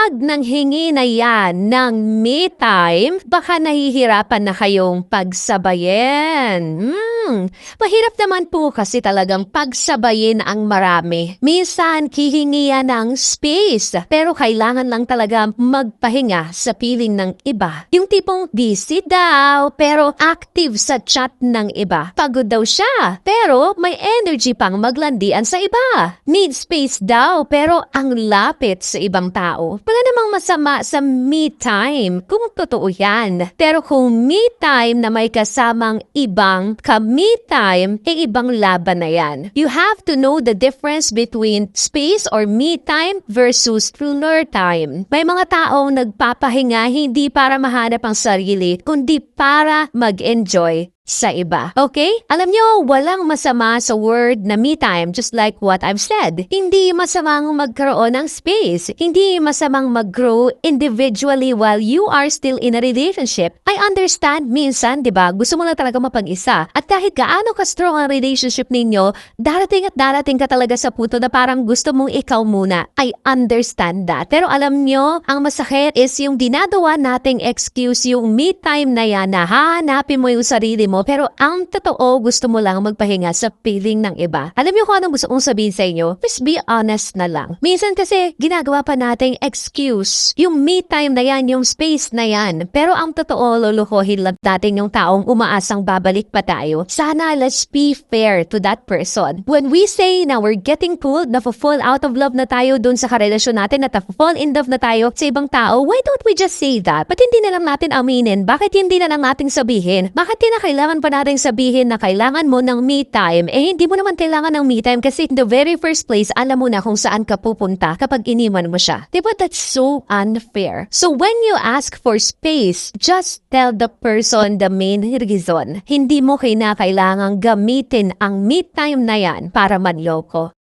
Kapag nanghingi na yan ng me time, baka nahihirapan na kayong pagsabayin. Mahirap naman po kasi talagang pagsabayin ang marami. Minsan, hihingi yan ng space, pero kailangan lang talaga magpahinga sa piling ng iba. Yung tipong busy daw, pero active sa chat ng iba. Pagod daw siya, pero may energy pang maglandian sa iba. Need space daw, pero ang lapit sa ibang tao. Wala namang masama sa me time kung totoo yan. Pero kung me time na may kasamang ibang ka-me time, ibang laban na yan. You have to know the difference between space or me time versus thriller time. May mga taong nagpapahinga hindi para mahanap ang sarili, kundi para mag-enjoy sa iba. Okay? Alam nyo, walang masama sa word na me time, just like what I've said. Hindi masamang magkaroon ng space. Hindi masamang mag-grow individually while you are still in a relationship. I understand minsan, di ba, gusto mo na talaga mapag-isa. At kahit gaano ka-strong ang relationship ninyo, darating at darating ka talaga sa punto na parang gusto mong ikaw muna. I understand that. Pero alam nyo, ang masakit is yung dinadawa nating excuse, yung me time na yan, na hahanapin mo yung sarili mo, pero ang totoo, gusto mo lang magpahinga sa feeling ng iba. Alam niyo kung anong gusto kong sabihin sa inyo? Just be honest na lang. Minsan kasi, ginagawa pa nating excuse. Yung me time na yan, yung space na yan. Pero ang totoo, lulukohin lang natin yung taong umaasang babalik pa tayo. Sana let's be fair to that person. When we say na we're getting pulled, na-fall out of love na tayo dun sa karelasyon natin, at na-fall in love na tayo sa ibang tao, why don't we just say that? Ba't hindi na lang natin aminin? Bakit hindi na lang natin sabihin? Bakit di na kailangan pa natin sabihin na kailangan mo ng me time? Hindi mo naman kailangan ng me time kasi in the very first place, alam mo na kung saan ka pupunta kapag iniwan mo siya. Diba that's so unfair? So when you ask for space, just tell the person the main reason. Hindi mo kailangang gamitin ang me time na yan para manloko.